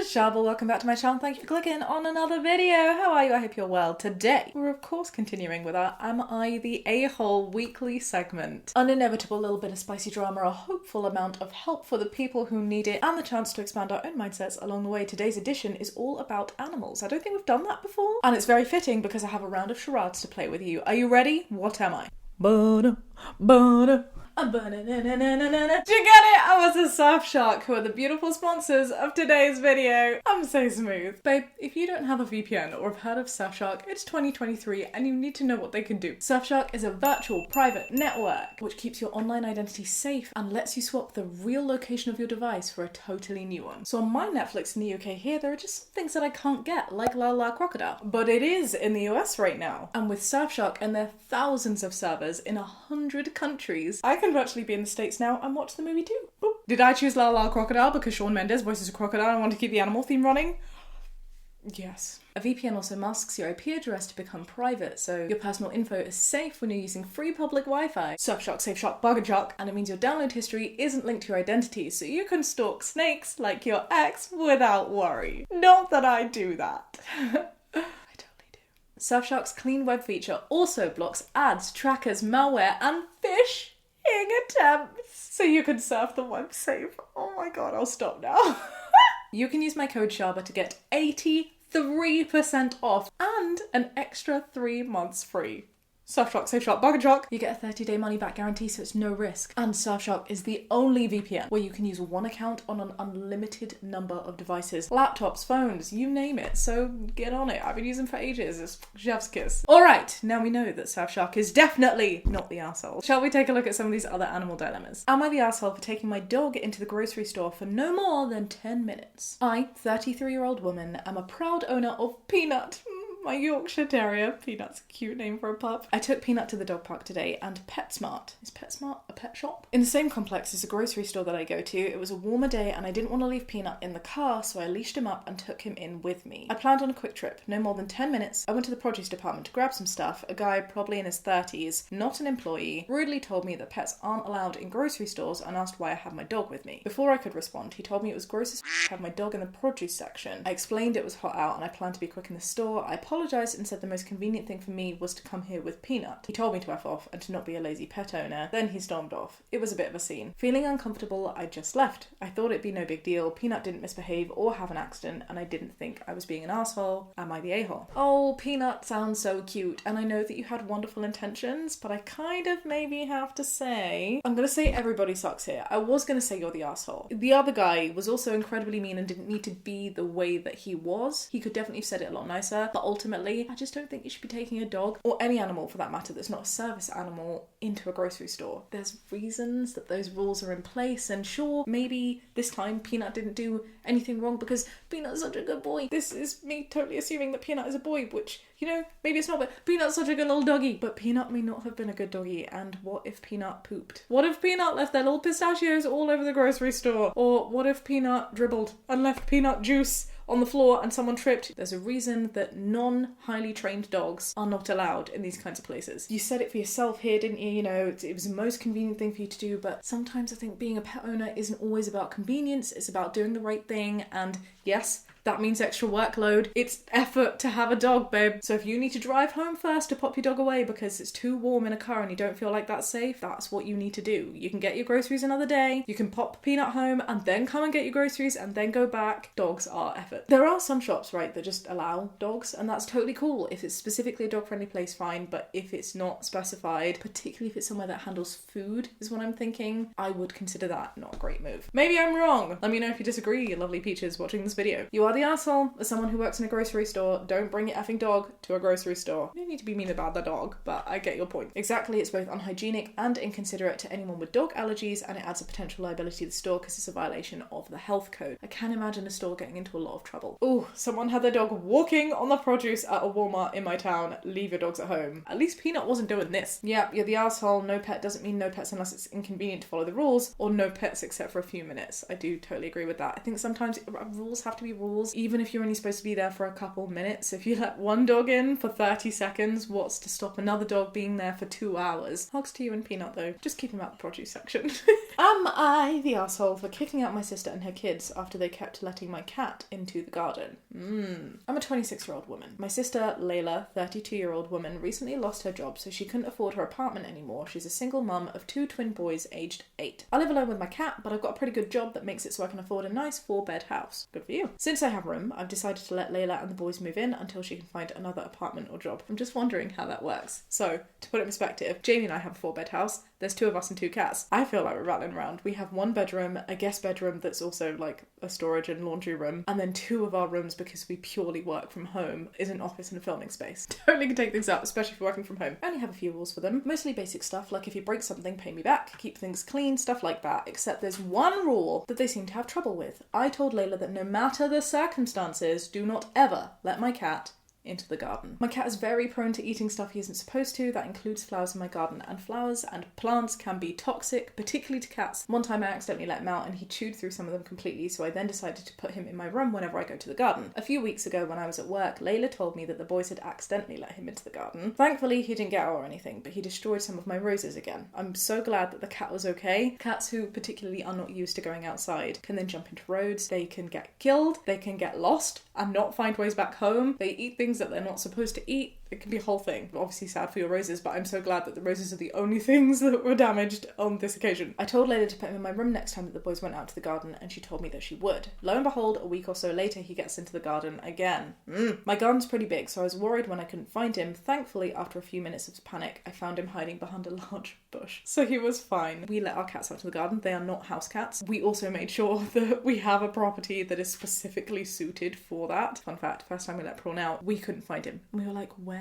Shaaba, welcome back to my channel. Thank you for clicking on another video. How are you? I hope you're well. Today, we're of course continuing with our Am I the A-hole weekly segment. An inevitable little bit of spicy drama, a hopeful amount of help for the people who need it, and the chance to expand our own mindsets along the way. Today's edition is all about animals. I don't think we've done that before, and it's very fitting because I have a round of charades to play with you. Are you ready? What am I? Did you get it? I was a surf shark, who are the beautiful sponsors of today's video. I'm so smooth. Babe, if you don't have a VPN or have heard of Surfshark, it's 2023 and you need to know what they can do. Surfshark is a virtual private network which keeps your online identity safe and lets you swap the real location of your device for a totally new one. So on my Netflix in the UK here, there are just some things that I can't get, like La La Crocodile. But it is in the US right now. And with Surfshark and their thousands of servers in 100 countries, I can virtually be in the States now and watch the movie too. Boop. Did I choose La La Crocodile because Shawn Mendes voices a crocodile and I want to keep the animal theme running? Yes. A VPN also masks your IP address to become private, so your personal info is safe when you're using free public Wi-Fi. Surfshark, SafeShark, Bargain Shark, and it means your download history isn't linked to your identity, so you can stalk snakes like your ex without worry. Not that I do that. Surfshark's clean web feature also blocks ads, trackers, malware, and phishing attempts, so you can surf the web safe. Oh my god, I'll stop now. You can use my code Shaaba to get 83% off and an extra 3 months free. Surfshark, SafeShark, Bargain Shark. You get a 30-day money-back guarantee, so it's no risk. And Surfshark is the only VPN where you can use one account on an unlimited number of devices. Laptops, phones, you name it. So get on it. I've been using them for ages. It's chef's kiss. Alright, now we know that Surfshark is definitely not the arsehole. Shall we take a look at some of these other animal dilemmas? Am I the arsehole for taking my dog into the grocery store for no more than 10 minutes? I, 33-year-old woman, am a proud owner of Peanut, my Yorkshire Terrier. Peanut's a cute name for a pup. I took Peanut to the dog park today and PetSmart. Is PetSmart a pet shop? In the same complex as a grocery store that I go to. It was a warmer day and I didn't want to leave Peanut in the car, so I leashed him up and took him in with me. I planned on a quick trip, no more than 10 minutes. I went to the produce department to grab some stuff. A guy, probably in his 30s, not an employee, rudely told me that pets aren't allowed in grocery stores and asked why I had my dog with me. Before I could respond, he told me it was gross as to have my dog in the produce section. I explained it was hot out and I planned to be quick in the store. I apologised and said the most convenient thing for me was to come here with Peanut. He told me to F off and to not be a lazy pet owner. Then he stormed off. It was a bit of a scene. Feeling uncomfortable, I just left. I thought it'd be no big deal. Peanut didn't misbehave or have an accident and I didn't think I was being an asshole. Am I the a-hole? Oh, Peanut sounds so cute and I know that you had wonderful intentions, but I kind of maybe have to say, I'm gonna say everybody sucks here. I was gonna say you're the asshole. The other guy was also incredibly mean and didn't need to be the way that he was. He could definitely have said it a lot nicer, but ultimately, I just don't think you should be taking a dog, or any animal for that matter that's not a service animal, into a grocery store. There's reasons that those rules are in place, and sure, maybe this time Peanut didn't do anything wrong because Peanut's such a good boy. This is me totally assuming that Peanut is a boy, which, you know, maybe it's not, but Peanut's such a good little doggy. But Peanut may not have been a good doggy, and what if Peanut pooped? What if Peanut left their little pistachios all over the grocery store? Or what if Peanut dribbled and left peanut juice on the floor and someone tripped? There's a reason that non-highly trained dogs are not allowed in these kinds of places. You said it for yourself here, didn't you? You know, it was the most convenient thing for you to do, but sometimes I think being a pet owner isn't always about convenience, it's about doing the right thing, and yes, that means extra workload. It's effort to have a dog, babe. So if you need to drive home first to pop your dog away because it's too warm in a car and you don't feel like that's safe, that's what you need to do. You can get your groceries another day, you can pop Peanut home and then come and get your groceries and then go back. Dogs are effort. There are some shops, right, that just allow dogs, and that's totally cool. If it's specifically a dog-friendly place, fine, but if it's not specified, particularly if it's somewhere that handles food, is what I'm thinking, I would consider that not a great move. Maybe I'm wrong. Let me know if you disagree, you lovely peaches watching this video. You are the asshole. As someone who works in a grocery store, don't bring your effing dog to a grocery store. You don't need to be mean about the dog, but I get your point. Exactly, it's both unhygienic and inconsiderate to anyone with dog allergies, and it adds a potential liability to the store because it's a violation of the health code. I can imagine a store getting into a lot of trouble. Ooh, someone had their dog walking on the produce at a Walmart in my town. Leave your dogs at home. At least Peanut wasn't doing this. Yeah, you're the asshole. No pet doesn't mean no pets unless it's inconvenient to follow the rules, or no pets except for a few minutes. I do totally agree with that. I think sometimes rules have to be rules rules, even if you're only supposed to be there for a couple minutes. If you let one dog in for 30 seconds, what's to stop another dog being there for 2 hours? Hugs to you and Peanut though. Just keep him out the produce section. Am I the asshole for kicking out my sister and her kids after they kept letting my cat into the garden? I'm a 26-year-old woman. My sister, Layla, 32-year-old woman, recently lost her job so she couldn't afford her apartment anymore. She's a single mum of 2 twin boys aged 8. I live alone with my cat, but I've got a pretty good job that makes it so I can afford a nice 4-bed house. Good for you. Since I have room, I've decided to let Layla and the boys move in until she can find another apartment or job. I'm just wondering how that works. So, to put it in perspective, Jamie and I have a 4-bed house. There's 2 of us and 2 cats. I feel like we're rattling around. We have 1 bedroom, a guest bedroom that's also like a storage and laundry room, and then 2 of our rooms, because we purely work from home, is an office and a filming space. Totally can take things up, especially if you're working from home. I only have a few rules for them. Mostly basic stuff, like if you break something, pay me back, keep things clean, stuff like that. Except there's one rule that they seem to have trouble with. I told Layla that no matter the circumstances, do not ever let my cat into the garden. My cat is very prone to eating stuff he isn't supposed to. That includes flowers in my garden, and flowers and plants can be toxic, particularly to cats. One time I accidentally let him out and he chewed through some of them completely, so I then decided to put him in my room whenever I go to the garden. A few weeks ago when I was at work, Layla told me that the boys had accidentally let him into the garden. Thankfully he didn't get out or anything, but he destroyed some of my roses again. I'm so glad that the cat was okay. Cats who particularly are not used to going outside can then jump into roads, they can get killed, they can get lost and not find ways back home, they eat things that they're not supposed to eat. It can be a whole thing. Obviously sad for your roses, but I'm so glad that the roses are the only things that were damaged on this occasion. I told Layla to put him in my room next time that the boys went out to the garden, and she told me that she would. Lo and behold, a week or so later, he gets into the garden again. My garden's pretty big, so I was worried when I couldn't find him. Thankfully, after a few minutes of panic, I found him hiding behind a large bush. So he was fine. We let our cats out to the garden. They are not house cats. We also made sure that we have a property that is specifically suited for that. Fun fact, first time we let Prawn out, we couldn't find him. And we were like, where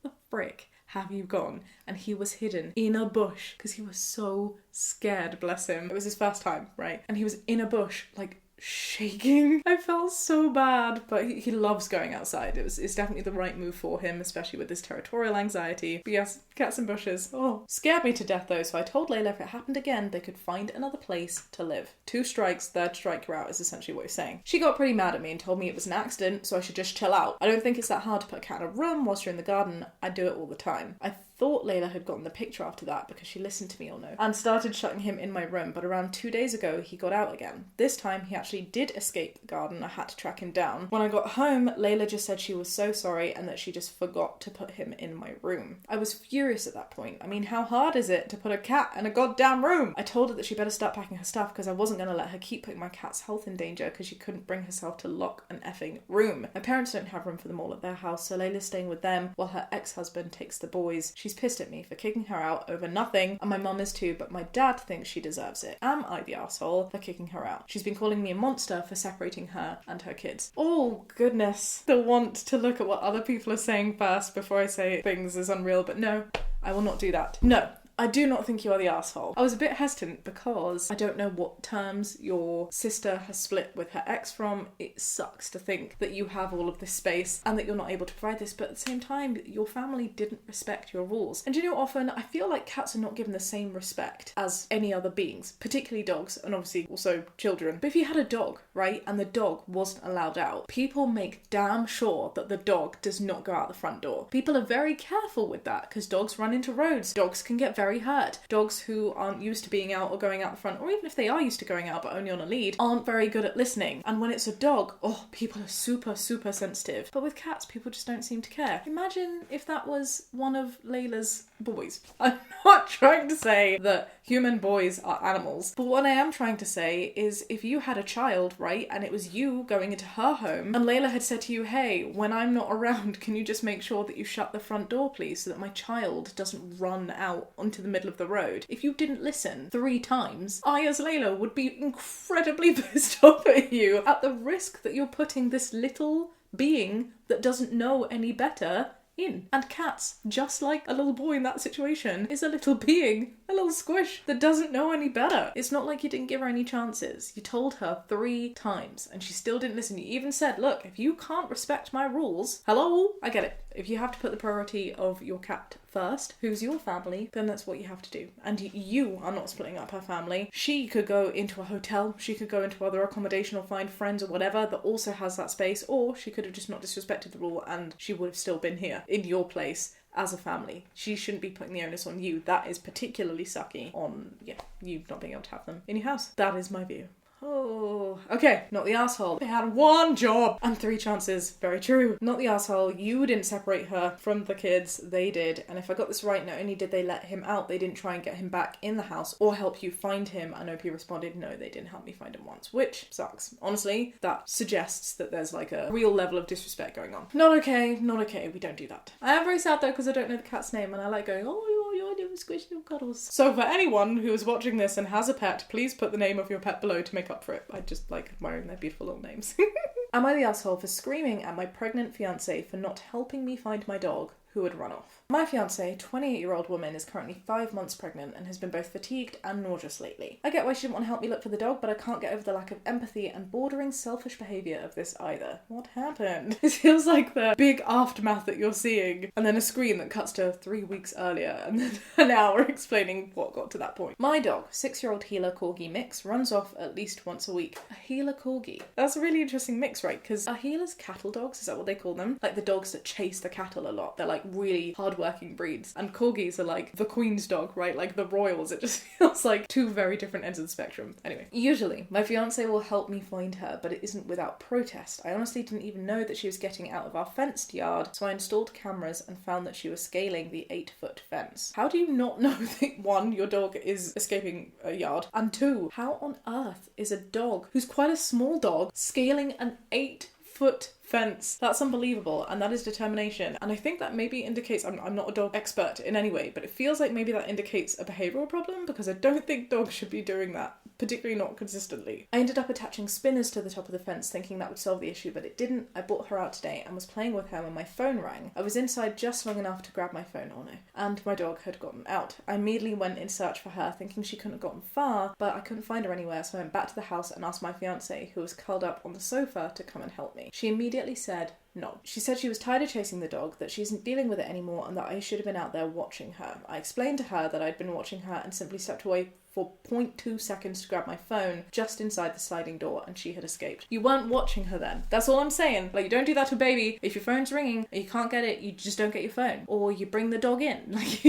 the frick have you gone? And he was hidden in a bush because he was so scared, bless him. It was his first time, right? And he was in a bush, like shaking. I felt so bad, but he loves going outside. It's definitely the right move for him, especially with his territorial anxiety. But yes, cats and bushes. Oh, scared me to death though, so I told Layla if it happened again, they could find another place to live. 2 strikes, 3rd strike you're out is essentially what he's saying. She got pretty mad at me and told me it was an accident, so I should just chill out. I don't think it's that hard to put a cat in a room whilst you're in the garden. I do it all the time. I thought Layla had gotten the picture after that because she listened to me, or no, and started shutting him in my room, but around 2 days ago he got out again. This time he actually did escape the garden. I had to track him down. When I got home, Layla just said she was so sorry and that she just forgot to put him in my room. I was furious at that point. I mean, how hard is it to put a cat in a goddamn room? I told her that she better start packing her stuff because I wasn't going to let her keep putting my cat's health in danger because she couldn't bring herself to lock an effing room. My parents don't have room for them all at their house, so Layla's staying with them while her ex-husband takes the boys. She's pissed at me for kicking her out over nothing, and my mum is too, but my dad thinks she deserves it. Am I the asshole for kicking her out? She's been calling me a monster for separating her and her kids. Oh goodness, the want to look at what other people are saying first before I say things is unreal, but no, I will not do that. No, I do not think you are the asshole. I was a bit hesitant because I don't know what terms your sister has split with her ex from. It sucks to think that you have all of this space and that you're not able to provide this, but at the same time, your family didn't respect your rules. And you know, often I feel like cats are not given the same respect as any other beings, particularly dogs, and obviously also children. But if you had a dog, right, and the dog wasn't allowed out, people make damn sure that the dog does not go out the front door. People are very careful with that because dogs run into roads. Dogs can get very hurt. Dogs who aren't used to being out or going out the front, or even if they are used to going out but only on a lead, aren't very good at listening. And when it's a dog, oh, people are super sensitive. But with cats, people just don't seem to care. Imagine if that was one of Layla's boys. I'm not trying to say that human boys are animals, but what I am trying to say is if you had a child, right, and it was you going into her home, and Layla had said to you, hey, when I'm not around, can you just make sure that you shut the front door, please, so that my child doesn't run out onto the middle of the road. If you didn't listen 3 times, I as Layla would be incredibly pissed off at you at the risk that you're putting this little being that doesn't know any better in. And cats, just like a little boy in that situation, is a little being A little squish that doesn't know any better. It's not like you didn't give her any chances. You told her 3 times and she still didn't listen. You even said, look, if you can't respect my rules, hello, I get it. If you have to put the priority of your cat first, who's your family, then that's what you have to do. And you are not splitting up her family. She could go into a hotel, she could go into other accommodation or find friends or whatever that also has that space, or she could have just not disrespected the rule and she would have still been here in your place as a family. She shouldn't be putting the onus on you. That is particularly sucky on, you not being able to have them in your house. That is my view. Oh, okay, not the asshole. They had 1 job and 3 chances. Very true. Not the asshole. You didn't separate her from the kids. They did. And if I got this right, not only did they let him out, they didn't try and get him back in the house or help you find him. And OP responded, no, they didn't help me find him once, which sucks. Honestly, that suggests that there's like a real level of disrespect going on. Not okay, not okay. We don't do that. I am very sad though because I don't know the cat's name and I like going, oh, you're doing squishy little cuddles. So for anyone who is watching this and has a pet, please put the name of your pet below to make up for it. I just like admiring their beautiful little names. Am I the asshole for screaming at my pregnant fiancé for not helping me find my dog who had run off? My fiancée, 28-year-old woman, is currently 5 months pregnant and has been both fatigued and nauseous lately. I get why she didn't want to help me look for the dog, but I can't get over the lack of empathy and bordering selfish behaviour of this either. What happened? It feels like the big aftermath that you're seeing, and then a screen that cuts to 3 weeks earlier, and then an hour explaining what got to that point. My dog, 6-year-old Heeler Corgi mix, runs off at least once a week. A Heeler Corgi. That's a really interesting mix, right? Because are Heelers cattle dogs? Is that what they call them? Like the dogs that chase the cattle a lot. They're like really hard-working breeds. And Corgis are like the Queen's dog, right? Like the royals. It just feels like 2 very different ends of the spectrum. Anyway, usually my fiancé will help me find her, but it isn't without protest. I honestly didn't even know that she was getting out of our fenced yard, so I installed cameras and found that she was scaling the 8-foot fence. How do you not know that 1, your dog is escaping a yard, and 2, how on earth is a dog who's quite a small dog scaling an 8-foot fence? That's unbelievable, and that is determination. And I think that maybe indicates, I'm not a dog expert in any way, but it feels like maybe that indicates a behavioural problem, because I don't think dogs should be doing that, particularly not consistently. I ended up attaching spinners to the top of the fence thinking that would solve the issue, but it didn't. I brought her out today and was playing with her when my phone rang. I was inside just long enough to grab my phone, and my dog had gotten out. I immediately went in search for her, thinking she couldn't have gotten far, but I couldn't find her anywhere, so I went back to the house and asked my fiancé, who was curled up on the sofa, to come and help me. She immediately said no. She said she was tired of chasing the dog, that she isn't dealing with it anymore, and that I should have been out there watching her. I explained to her that I'd been watching her and simply stepped away for 0.2 seconds to grab my phone just inside the sliding door, and she had escaped. You weren't watching her then. That's all I'm saying. Like, you don't do that to a baby. If your phone's ringing and you can't get it, you just don't get your phone. Or you bring the dog in. Like,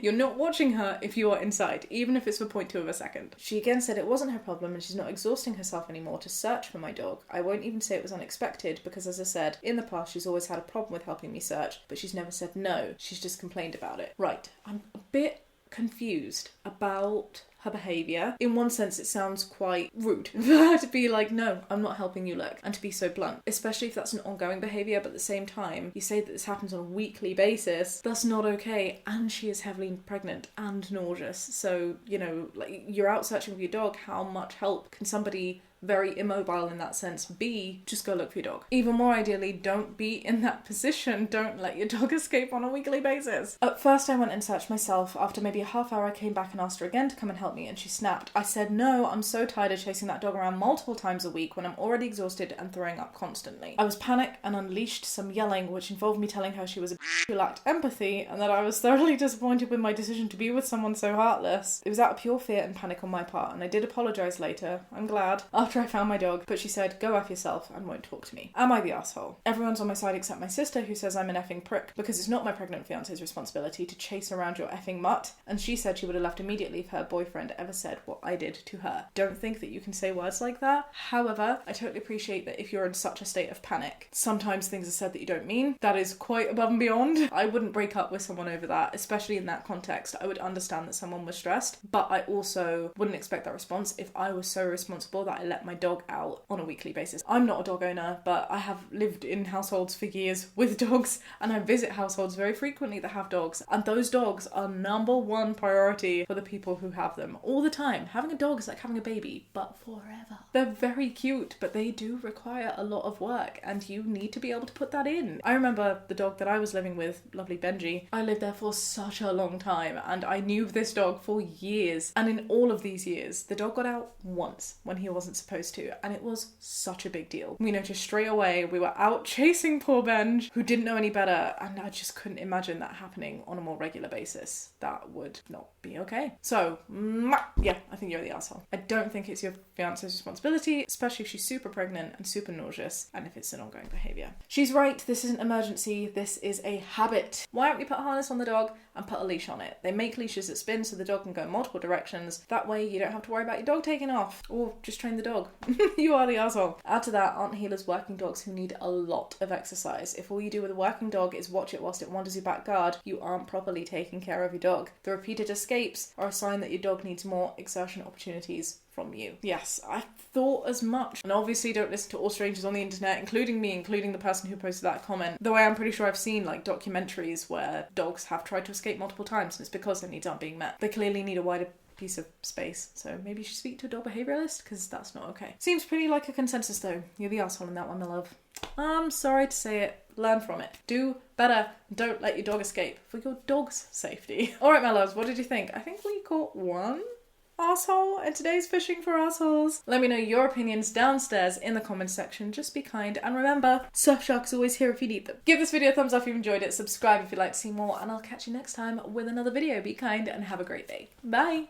you're not watching her if you are inside, even if it's for 0.2 of a second. She again said it wasn't her problem and she's not exhausting herself anymore to search for my dog. I won't even say it was unexpected because, as I said, in the past she's always had a problem with helping me search, but she's never said no. She's just complained about it. Right, I'm a bit confused about her behaviour. In one sense, it sounds quite rude for her to be like, no, I'm not helping you look, and to be so blunt, especially if that's an ongoing behaviour, but at the same time, you say that this happens on a weekly basis. That's not okay, and she is heavily pregnant and nauseous, so, you know, like, you're out searching for your dog. How much help can somebody very immobile in that sense be? Just go look for your dog. Even more ideally, don't be in that position. Don't let your dog escape on a weekly basis. At first I went and searched myself. After maybe a half hour I came back and asked her again to come and help me, and she snapped. I said, no, I'm so tired of chasing that dog around multiple times a week when I'm already exhausted and throwing up constantly. I was panicked and unleashed some yelling, which involved me telling her she was a who lacked empathy and that I was thoroughly disappointed with my decision to be with someone so heartless. It was out of pure fear and panic on my part, and I did apologise later, I'm glad, after I found my dog, but she said, go F yourself and won't talk to me. Am I the asshole? Everyone's on my side except my sister, who says I'm an effing prick because it's not my pregnant fiance's responsibility to chase around your effing mutt, and she said she would have left immediately if her boyfriend ever said what I did to her. Don't think that you can say words like that. However, I totally appreciate that if you're in such a state of panic, sometimes things are said that you don't mean. That is quite above and beyond. I wouldn't break up with someone over that, especially in that context. I would understand that someone was stressed, but I also wouldn't expect that response if I was so responsible that I let let my dog out on a weekly basis. I'm not a dog owner, but I have lived in households for years with dogs, and I visit households very frequently that have dogs, and those dogs are number one priority for the people who have them all the time. Having a dog is like having a baby, but forever. They're very cute, but they do require a lot of work, and you need to be able to put that in. I remember the dog that I was living with, lovely Benji. I lived there for such a long time, and I knew of this dog for years, and in all of these years, the dog got out once when he wasn't supposed to, and it was such a big deal. We noticed straight away. We were out chasing poor Benj, who didn't know any better, and I just couldn't imagine that happening on a more regular basis. That would not be okay. So, yeah, I think you're the asshole. I don't think it's your fiance's responsibility, especially if she's super pregnant and super nauseous, and if it's an ongoing behaviour. She's right, this isn't emergency, this is a habit. Why don't we put a harness on the dog and put a leash on it? They make leashes that spin so the dog can go in multiple directions. That way you don't have to worry about your dog taking off, or just train the dog. You are the asshole. Add to that, aren't healers working dogs who need a lot of exercise? If all you do with a working dog is watch it whilst it wanders your back guard, you aren't properly taking care of your dog. The repeated escapes are a sign that your dog needs more exertion opportunities from you. Yes, I thought as much. And obviously don't listen to all strangers on the internet, including me, including the person who posted that comment. Though I am pretty sure I've seen like documentaries where dogs have tried to escape multiple times, and it's because their needs aren't being met. They clearly need a wider piece of space, so maybe you should speak to a dog behaviouralist, because that's not okay. Seems pretty like a consensus though. You're the asshole in that one, my love. I'm sorry to say it. Learn from it. Do better. Don't let your dog escape for your dog's safety. Alright, my loves, what did you think? I think we caught one asshole in today's Fishing for Assholes. Let me know your opinions downstairs in the comments section. Just be kind, and remember, Surfshark's always here if you need them. Give this video a thumbs up if you enjoyed it, subscribe if you'd like to see more, and I'll catch you next time with another video. Be kind and have a great day. Bye!